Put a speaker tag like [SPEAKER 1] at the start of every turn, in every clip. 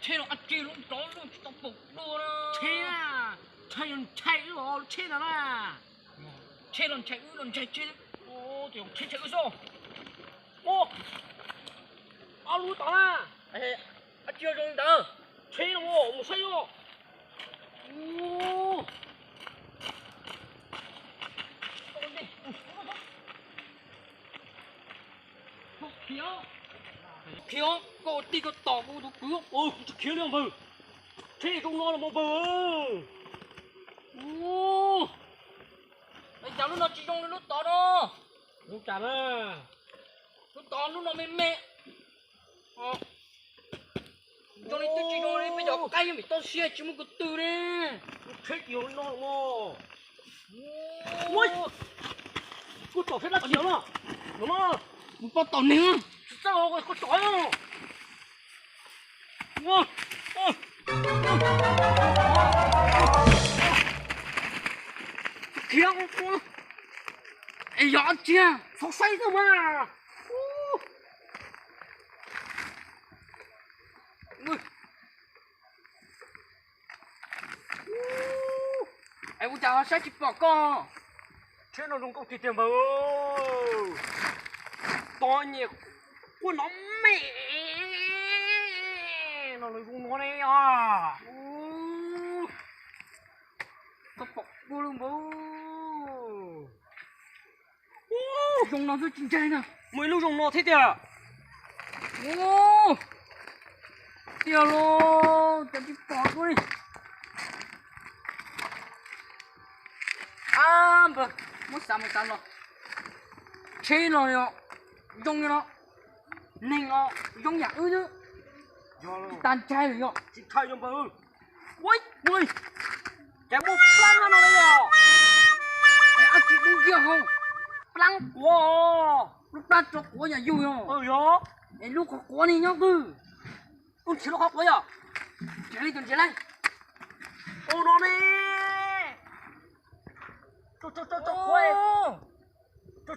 [SPEAKER 1] 車落一記落咗都得服多啦。
[SPEAKER 2] 車啊，車人車咯，車人啦。
[SPEAKER 1] 車輪車輪車車，我條車車嗰數。我阿老豆啦，阿趙仲等，車咯喎，唔使喎。哦。thiếu có tí có tỏ có đủ cứu ôi thiếu lượng bự thế không ngon là một bự ô anh cháu nó chỉ trong nó tỏ đó
[SPEAKER 2] Lúc chả đó.
[SPEAKER 1] nó tỏ nó mềm mềm cho nên tôi chỉ trong đấy bây giờ cái gì tôi xe chỉ một cái từ đấy
[SPEAKER 2] Chết nhiều nó mà. Ôi. Cô tỏ hết là chiều đó. Đúng không?
[SPEAKER 1] một bao tỏ nữa
[SPEAKER 2] Sao rồi, có tỏi không?
[SPEAKER 1] Wow.
[SPEAKER 2] Kìa con. Ê giọt chưa? Sao say cơ mà.
[SPEAKER 1] Em cũng chào sẽ chụp bỏ con.
[SPEAKER 2] Thế nó dùng công ty tiền bầu. To nhiệt. Cô nó mẹ. Nó lấy vùng nó đây à.
[SPEAKER 1] Tao bọc vô luôn bố. Dùng nó với chinh chay nè.
[SPEAKER 2] Mới lúc dùng nó thế kìa.
[SPEAKER 1] Tiêu luôn. Cho chị bỏ cô đi. À vâng. Một sao rồi. Chế nó nhọ. Dùng nó. Nên nó. Dùng nhạc ư chứ. Tan chai rồi nhọ.
[SPEAKER 2] Chị thay cho bầu.
[SPEAKER 1] Ui. Ui.
[SPEAKER 2] Cái bút lăng nó đây à.
[SPEAKER 1] À chị đứng kia không? Lăng quá. Lúc ta cho của nhà vui không?
[SPEAKER 2] Đó.
[SPEAKER 1] Em lúc có của này nhóc tư.
[SPEAKER 2] Con chỉ nó học với à.
[SPEAKER 1] Chị lên.
[SPEAKER 2] Ô nó đi. Cho quay.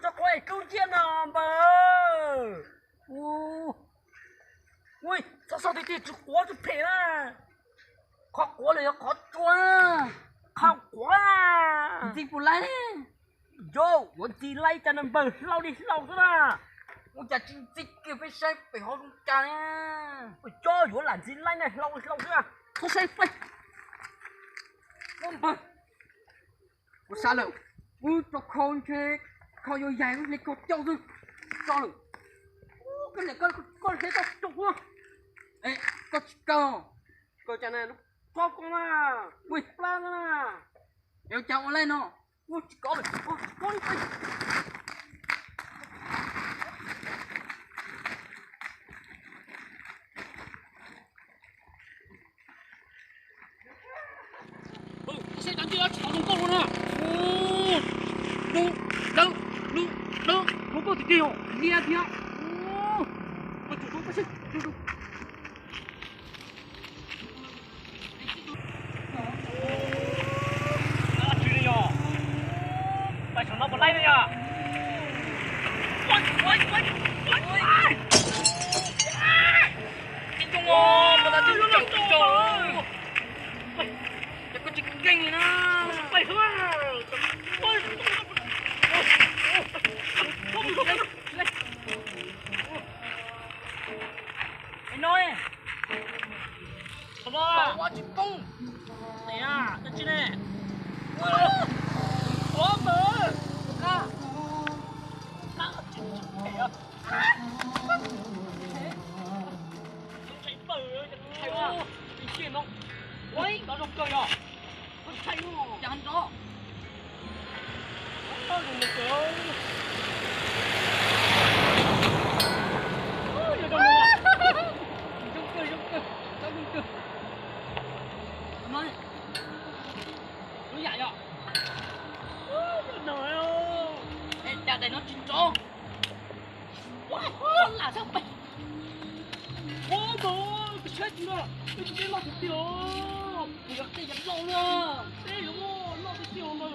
[SPEAKER 2] Cho quay câu chuyện nào mà. Ui, sao thì chụp quá chụp phê à.
[SPEAKER 1] Khó của này khó chua.
[SPEAKER 2] Không quá.
[SPEAKER 1] Chị phụ lại đi.
[SPEAKER 2] Yo, muốn gì lấy cho nên bờ lau đi lau ra là.
[SPEAKER 1] Ôi chà chính dịch kia phải say phải hỏi không cha nha.
[SPEAKER 2] Cho vô làm gì lấy này lau ra.
[SPEAKER 1] Không say phải. Không bờ. Ôi sao lợ. Ui cho con chơi. Con vô dài lấy con châu dư. Sao lợ. Cái này con thấy con trục quá. Ê, con.
[SPEAKER 2] Coi cha này nó con à.
[SPEAKER 1] Ui,
[SPEAKER 2] plan à.
[SPEAKER 1] Eo cháu lên nó.
[SPEAKER 2] Ui, có đi.
[SPEAKER 1] Xe đánh chưa cháu đúng con luôn à. Đâu.
[SPEAKER 2] Nó có thì tiêu.
[SPEAKER 1] Nia thịa.
[SPEAKER 2] Ôi chủ cái gì. Mày chẳng nó một lay nữa nhá. Ôi.
[SPEAKER 1] Chị Trung ơi, mà ta chưa chồng rồi. Để có chị kinh nữa.
[SPEAKER 2] Mày hứa. Ôi.
[SPEAKER 1] Anh nói.
[SPEAKER 2] Không đó.
[SPEAKER 1] Quá chị Trung.
[SPEAKER 2] Này à, đất trên này.
[SPEAKER 1] Quá mơ.
[SPEAKER 2] À. Chạy bờ chạy à. Đi xuyên không? Ôi, nó rộng trời à. Con chạy không?
[SPEAKER 1] Chẳng đó.
[SPEAKER 2] Nó rộng trời. Ôi, giờ đâu à.
[SPEAKER 1] Dung cơ. Nói.
[SPEAKER 2] Nó dạy à. Ôi, trời ơi.
[SPEAKER 1] Ê, đợt này nó chín chó.
[SPEAKER 2] Con là sao mày? Ôi trời, cái chết chưa? Cái chết lo thịt tiêu.
[SPEAKER 1] Thì gặp đây dám lâu nữa.
[SPEAKER 2] Đây đúng không? Lo thịt tiêu mà.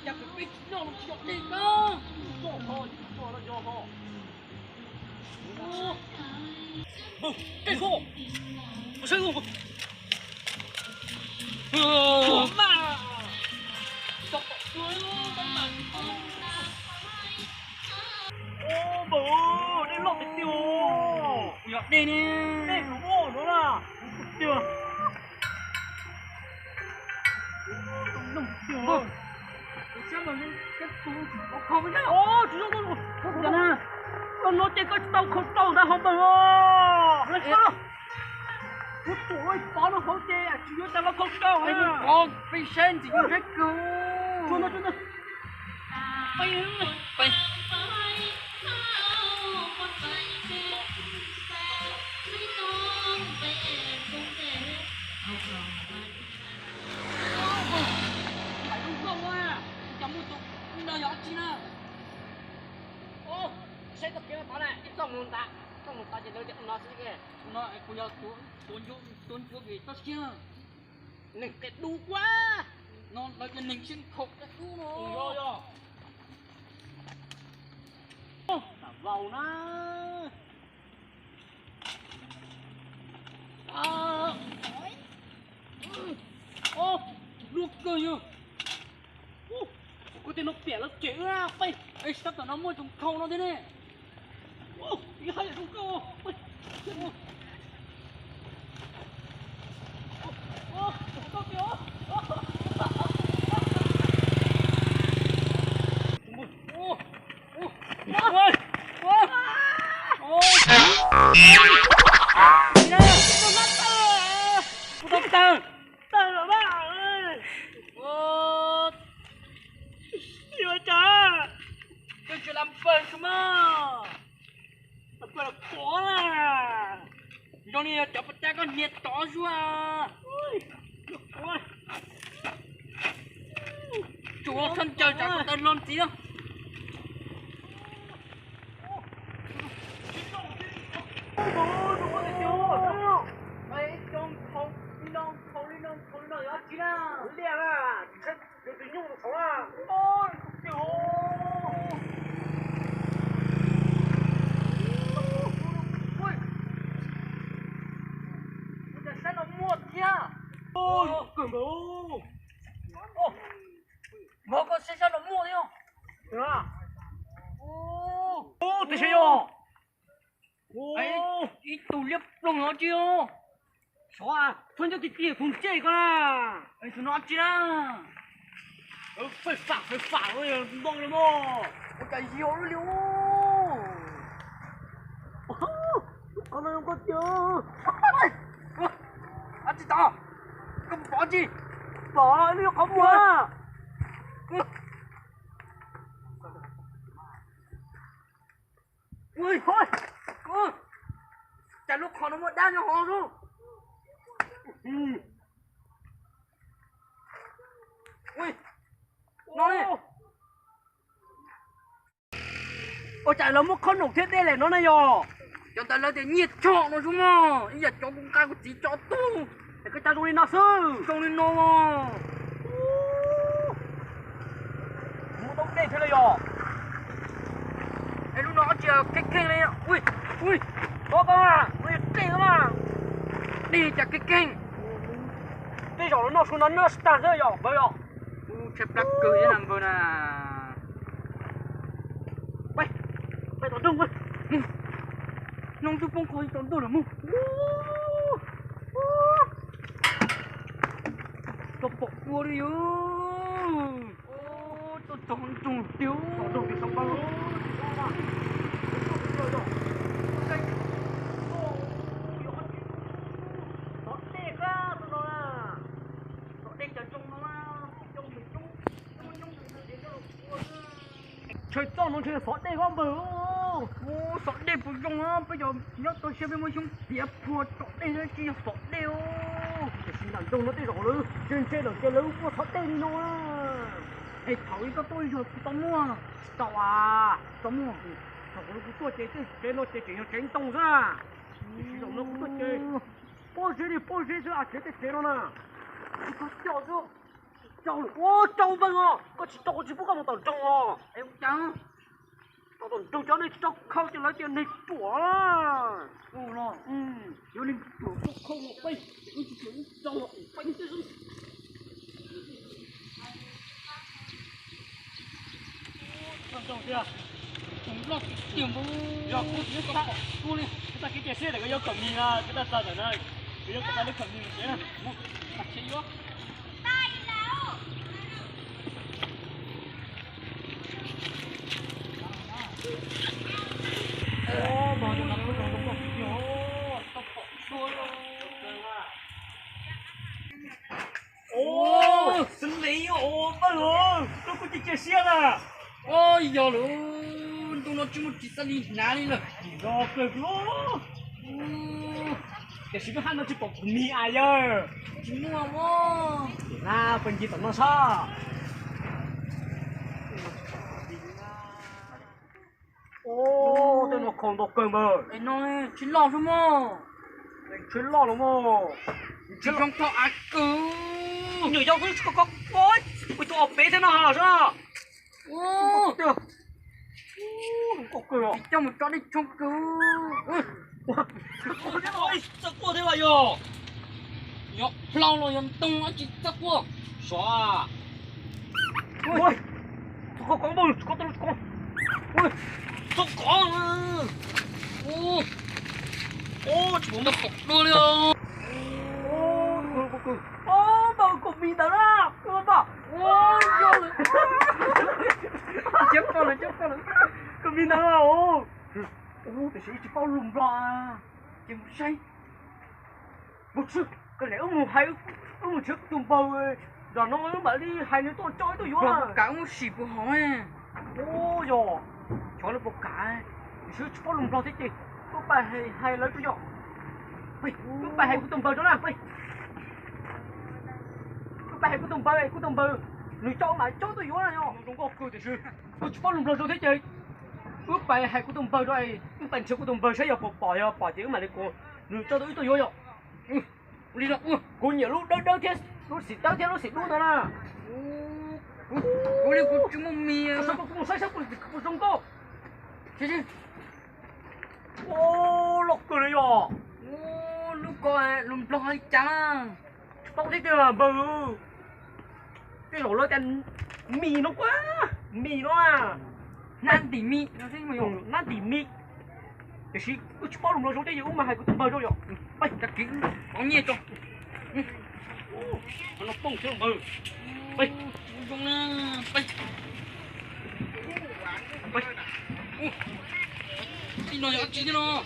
[SPEAKER 1] Chắc phải biết nó làm gì đi đó.
[SPEAKER 2] Cho thôi, cho nó cho thôi. 该说，不是我，妈，走，ô bố đi lọt tiêu
[SPEAKER 1] Nhọt đi nè.
[SPEAKER 2] đây nó ô nó là tiêu tiêu
[SPEAKER 1] Sao mà lên cái tu chỉ có không với nhau?
[SPEAKER 2] ô chú con
[SPEAKER 1] Không được nè.
[SPEAKER 2] con nó chơi có tàu không tàu ra không bố nó sao ôi tuổi bỏ nó không chơi à chú tao nó không tàu
[SPEAKER 1] Mày
[SPEAKER 2] à
[SPEAKER 1] con phi sen thì cũng rất cú.
[SPEAKER 2] chú nó bay
[SPEAKER 1] Mày phải đúng không à? Chấm một chút, nó nhỏ chi nào?
[SPEAKER 2] ô xe tập kia nó này ít trong một ta chỉ lấy được nó sẽ cái
[SPEAKER 1] Nó cũng nhớ tuôn vô vì tất chưa?
[SPEAKER 2] này cái đu quá
[SPEAKER 1] Nó là cái mình xin khục cái cú nó.
[SPEAKER 2] vô vô tao vào na
[SPEAKER 1] Ô, lúc cơ như.
[SPEAKER 2] có tên nó bẻ nó chế ra bay
[SPEAKER 1] Ê, sắp tới nó mua trong khâu nó thế này.
[SPEAKER 2] đi hai không cơ bay có kiểu tao là ba ơi nhiều cha
[SPEAKER 1] Cái chuyện làm bẩn chứ mà.
[SPEAKER 2] tập là có là
[SPEAKER 1] Nó đi chọc ta con nhiệt to chứ à.
[SPEAKER 2] ôi
[SPEAKER 1] Chủ nó thân trời chả có tên luôn tí đâu. Mày trong khâu đi nông đó chứ nào.
[SPEAKER 2] liền à chết được tính nhung của à
[SPEAKER 1] Ôi, kiểu. Ui. Bây giờ sẽ nó muộn kia.
[SPEAKER 2] ôi cường bố
[SPEAKER 1] Ô. Bố con sẽ cho nó mua đi không?
[SPEAKER 2] được à
[SPEAKER 1] Ô.
[SPEAKER 2] ô thế sao
[SPEAKER 1] Ấy,
[SPEAKER 2] ô
[SPEAKER 1] ít tù liếp lông nó chưa?
[SPEAKER 2] 좋아 손잡 뒤에 공짜 이거나
[SPEAKER 1] Ấy, tụi nó chưa?
[SPEAKER 2] phải phả rồi mong rồi mò
[SPEAKER 1] Ôi, cái gì ôi liêu.
[SPEAKER 2] con ơi con chưa
[SPEAKER 1] À, chị ta. Cầm bỏ gì?
[SPEAKER 2] bỏ đi không mua
[SPEAKER 1] Ui, thôi. Ui. Chả lúc khó nó một đan cho họ luôn. Ui. Nó đi.
[SPEAKER 2] ôi chạy nó một con nổ thiết đây này nó này rồi
[SPEAKER 1] Cho ta lấy tiền nhiệt trọ nó xuống mà. Bây giờ cho con ca của chị cho tu.
[SPEAKER 2] để cái cha tôi đi nó sư
[SPEAKER 1] Không lên nó mà.
[SPEAKER 2] mua đông đây thế này rồi
[SPEAKER 1] Ê, lúc nó chưa kích lên. Ui. Ui.
[SPEAKER 2] có à ui tiền mà
[SPEAKER 1] Đi chả kích.
[SPEAKER 2] bây giờ nó xuống nó start rồi bây giờ
[SPEAKER 1] Chép đắc cười thế làm vừa nè.
[SPEAKER 2] bay bay tao tung bay
[SPEAKER 1] Nông chú phong khói tốn tôi là mu. Tôi bọc cua đi ư. Ô, tôi tròn trùng tiêu.
[SPEAKER 2] tao tung thì xong bao chơi to nó chơi sót đây không bự
[SPEAKER 1] Ô, sọt đẹp của chúng á. Bây giờ nhớ tôi xem với mấy chúng tiếp thua sọt đẹp nữa chi sọt đẹp.
[SPEAKER 2] xin đàn trung nó tới rồi lư trên chơi được chơi lư có sót đây nó
[SPEAKER 1] Ê, thảo ý có tôi rồi tao mua.
[SPEAKER 2] tao à
[SPEAKER 1] Tao mua.
[SPEAKER 2] tao cũng có chơi nó chơi chơi tông ra xin nó cũng có chơi bao chơi chứ à chơi nó nè
[SPEAKER 1] Có chậu chứ.
[SPEAKER 2] châu ô châu vâng à có chỉ tao chỉ bốc một tàu châu à
[SPEAKER 1] Em trắng.
[SPEAKER 2] tôi cho nên trong khâu cho lấy tiền này của
[SPEAKER 1] ô lo
[SPEAKER 2] cho nên của tôi không một bay tôi chỉ muốn cho một bánh chứ trong kia
[SPEAKER 1] cũng lo tiền bố
[SPEAKER 2] giờ cô đi chúng ta cái xe này có yêu cầu gì à chúng ta sao ở đây bây giờ chúng ta đi cầm gì thế này
[SPEAKER 1] đặt chế vô
[SPEAKER 2] ô mà nó đúng rồi tao bỏ xôi ô xử lý ô bao giờ tôi có chiếc xe à
[SPEAKER 1] ôi giờ luôn tôi nói chung chỉ sao đi nã đi rồi
[SPEAKER 2] rồi cười luôn cái gì hắn nó chỉ bỏ mì ai giờ
[SPEAKER 1] chỉ mua vô
[SPEAKER 2] na bên gì tao nó sao ô tôi nó không đọc cơm mà
[SPEAKER 1] để nói chỉ lo thôi mà
[SPEAKER 2] chuyện lo đúng không
[SPEAKER 1] chỉ không cho ăn cứ
[SPEAKER 2] nhiều dâu cứ có bói ôi tôi học bé thế nào hả sao
[SPEAKER 1] ô
[SPEAKER 2] được không có cười
[SPEAKER 1] chỉ cho một cho đi trong cứ
[SPEAKER 2] ôi sao cô thế vậy yo
[SPEAKER 1] nhóc lâu rồi em tung nó chỉ chắc quá
[SPEAKER 2] xóa ôi có con bự có con ôi tôi có
[SPEAKER 1] ô
[SPEAKER 2] ô
[SPEAKER 1] chúng nó phục luôn đi ô
[SPEAKER 2] ô mà có bị đó đó cơ mà
[SPEAKER 1] ô vô chết con rồi
[SPEAKER 2] có bị đó ô ô thì chỉ bao lùm ra
[SPEAKER 1] chim say
[SPEAKER 2] một sức cái lẽ ông hay ông một chiếc tùm bầu rồi nó bảo đi hay nữa tôi chói tôi vô à
[SPEAKER 1] rồi cả ông xì của họ à
[SPEAKER 2] ô yo chói nó bốc cả chứ bao lùm ra thế chị tôi bài hay lấy tôi vô ôi tôi bài hay của tùm bầu đó nè ôi tôi bài hay của tùm bầu người cho mà chói tôi vô nè yo đúng không cười thì chứ tôi bao lùm ra rồi thế chị ước bài hay của tùm bầu rồi ước bài chiếc của tùm bầu sẽ vào bỏ tiếng mà đi cô người cho tôi vô yo
[SPEAKER 1] đi đâu
[SPEAKER 2] cô nhiều lúc đâu thế lúc xịt luôn đó nè
[SPEAKER 1] cô đi cô chúng mình mì
[SPEAKER 2] sao cô sai cô không có
[SPEAKER 1] chứ chứ
[SPEAKER 2] ô lộc cười rồi
[SPEAKER 1] ô lúc coi lùm lo hay chăng
[SPEAKER 2] tao thích là bự cái lỗ lôi tên mì nó quá mì nó à
[SPEAKER 1] nan tỉ mì nó thấy mày
[SPEAKER 2] nó tỉ mì để xí cứ bao lùm rồi cái gì mà hay có tụi bơ rồi
[SPEAKER 1] bay ta kính có nhiệt cho
[SPEAKER 2] nó bông chứ bự bay
[SPEAKER 1] không nè bay
[SPEAKER 2] bay
[SPEAKER 1] đi nói gì nó